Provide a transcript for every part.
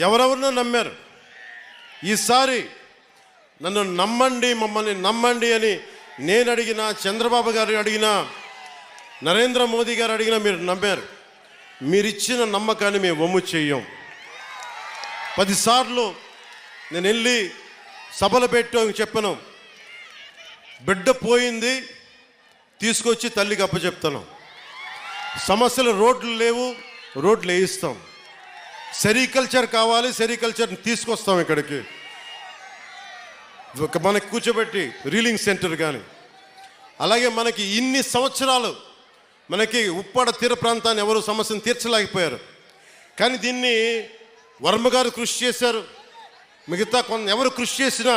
ఎవరెవరినో నమ్మారు. ఈసారి నన్ను నమ్మండి, మమ్మల్ని నమ్మండి అని నేను అడిగినా, చంద్రబాబు గారు అడిగినా, నరేంద్ర మోదీ గారు అడిగినా మీరు నమ్మారు. మీరిచ్చిన నమ్మకాన్ని మేము వమ్ము చెయ్యం. 10 సార్లు నేను వెళ్ళి సభలు పెట్టాం, చెప్పాను, బిడ్డ పోయింది తీసుకొచ్చి తల్లికి అప్పచెప్తాను. సమస్యలు రోడ్లు లేవు, రోడ్లు వేయిస్తాం. సెరికల్చర్ కావాలి, సెరికల్చర్ని తీసుకొస్తాం ఇక్కడికి. మనకి కూర్చోబెట్టి రీలింగ్ సెంటర్ కానీ, అలాగే మనకి ఇన్ని సంవత్సరాలు మనకి ఉప్పాడ తీర ప్రాంతాన్ని ఎవరు సమస్యను తీర్చలేకపోయారు. కానీ దీన్ని వర్మ గారు కృషి చేశారు. మిగతా ఎవరు కృషి చేసినా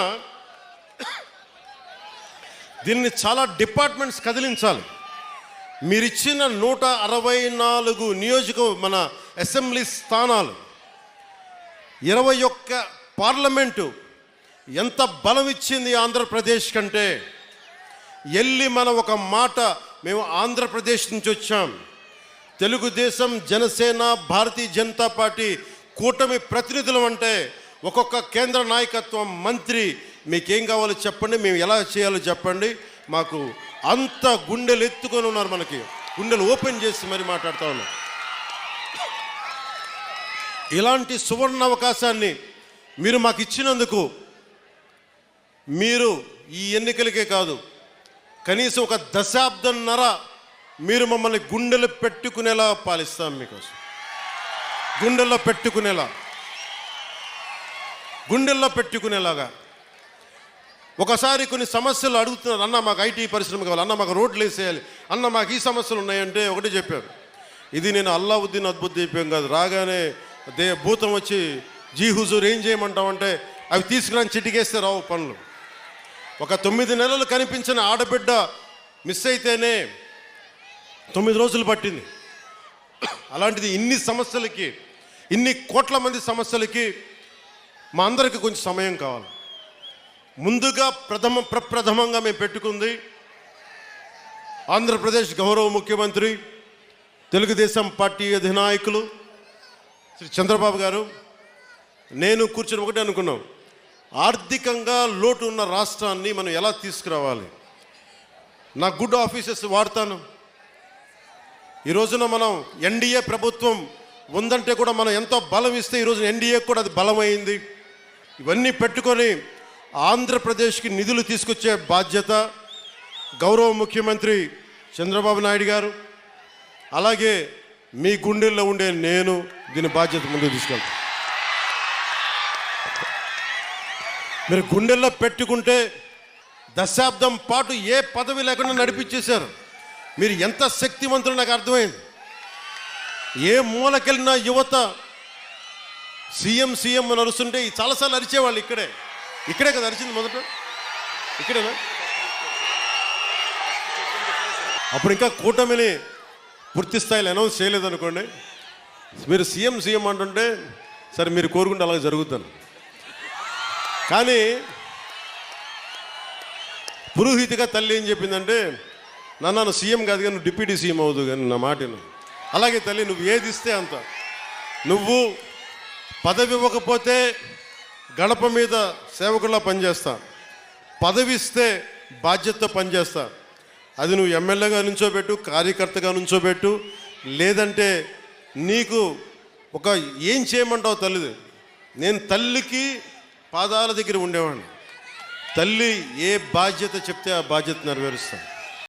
దీన్ని చాలా డిపార్ట్మెంట్స్ కదిలించాలి. మీరిచ్చిన 164 మన అసెంబ్లీ స్థానాలు, 21 పార్లమెంటు ఎంత బలం ఇచ్చింది ఆంధ్రప్రదేశ్ కంటే. వెళ్ళి మనం ఒక మాట, మేము ఆంధ్రప్రదేశ్ నుంచి వచ్చాం, తెలుగుదేశం, జనసేన, భారతీయ జనతా పార్టీ కూటమి ప్రతినిధులు అంటే ఒక్కొక్క కేంద్ర నాయకత్వం, మంత్రి, మీకేం కావాలో చెప్పండి, మేము ఎలా చేయాలో చెప్పండి. మాకు అంత గుండెలు ఎత్తుకొని ఉన్నారు, మనకి గుండెలు ఓపెన్ చేసి మరి మాట్లాడుతూ ఉన్నారు. ఇలాంటి సువర్ణ అవకాశాన్ని మీరు మాకు ఇచ్చినందుకు, మీరు ఈ ఎన్నికలకే కాదు, కనీసం ఒక దశాబ్దంన్నర మీరు మమ్మల్ని గుండెలు పెట్టుకునేలా పాలిస్తాం. మీకోసం గుండెల్లో పెట్టుకునేలాగా. ఒకసారి కొన్ని సమస్యలు అడుగుతున్నారు, అన్న మాకు ఐటీ పరిశ్రమ కావాలి, అన్న మాకు రోడ్లు వేసేయాలి, అన్న మాకు ఈ సమస్యలు ఉన్నాయంటే ఒకటే చెప్పారు, ఇది నేను అల్లావుద్దీన్ అద్భుత దీపం కాదు, రాగానే భూతం వచ్చి జీ హుజూర్ ఏం చేయమంటామంటే అవి తీసుకురాని చిటికేస్తే రావు పనులు. ఒక 9 నెలలు కనిపించిన ఆడబిడ్డ మిస్ అయితేనే 9 రోజులు పట్టింది. అలాంటిది ఇన్ని సమస్యలకి, ఇన్ని కోట్ల మంది సమస్యలకి మా అందరికీ కొంచెం సమయం కావాలి. ముందుగా ప్రప్రథమంగా మేము పెట్టుకుంది ఆంధ్రప్రదేశ్ గౌరవ ముఖ్యమంత్రి, తెలుగుదేశం పార్టీ అధినాయకులు శ్రీ చంద్రబాబు గారు, నేను కూర్చొని ఒకటే అనుకున్నాం, ఆర్థికంగా లోటు ఉన్న రాష్ట్రాన్ని మనం ఎలా తీసుకురావాలి. నా గుడ్ ఆఫీసెస్ వాడతాను. ఈ రోజున మనం ఎన్డీఏ ప్రభుత్వం ఉందంటే కూడా మనం ఎంతో బలం ఇస్తే ఈరోజు ఎన్డీఏ కూడా అది బలమైంది. ఇవన్నీ పెట్టుకొని ఆంధ్రప్రదేశ్కి నిధులు తీసుకొచ్చే బాధ్యత గౌరవ ముఖ్యమంత్రి చంద్రబాబు నాయుడు గారు, అలాగే మీ గుండెల్లో ఉండే నేను దీని బాధ్యత ముందుకు తీసుకెళ్తాను. మీరు గుండెల్లో పెట్టుకుంటే దశాబ్దం పాటు ఏ పదవి లేకుండా నడిపించేశారు. మీరు ఎంత శక్తివంతులు నాకు అర్థమైంది. ఏ మూలకెళ్ళిన యువత సీఎం అని అరుస్తుంటే చాలాసార్లు అరిచేవాళ్ళు. ఇక్కడే కదా అరిచింది మొదట, ఇక్కడేనా? అప్పుడు ఇంకా కూటమిని పూర్తి స్థాయిలో అనౌన్స్ చేయలేదనుకోండి, మీరు సీఎం అంటుంటే సరే మీరు కోరుకుంటే అలాగే జరుగుతాను. కానీ పురోహితిగా తల్లి ఏం చెప్పిందంటే, నన్ను సీఎం కాదు కానీ నువ్వు డిప్యూటీ సీఎం అవుదు కానీ నా మాటను. అలాగే తల్లి, నువ్వు ఏది ఇస్తే అంత. నువ్వు పదవి ఇవ్వకపోతే గడప మీద సేవకుల్లా పనిచేస్తా, పదవి ఇస్తే బాధ్యతతో పనిచేస్తా. అది నువ్వు ఎమ్మెల్యేగా నుంచోబెట్టు, కార్యకర్తగా నుంచోబెట్టు, లేదంటే నీకు ఏం చేయమంటావు తల్లిది. నేను తల్లికి పాదాల దగ్గర ఉండేవాడిని. తల్లి ఏ బాధ్యత చెప్తే ఆ బాధ్యత నెరవేరుస్తాను.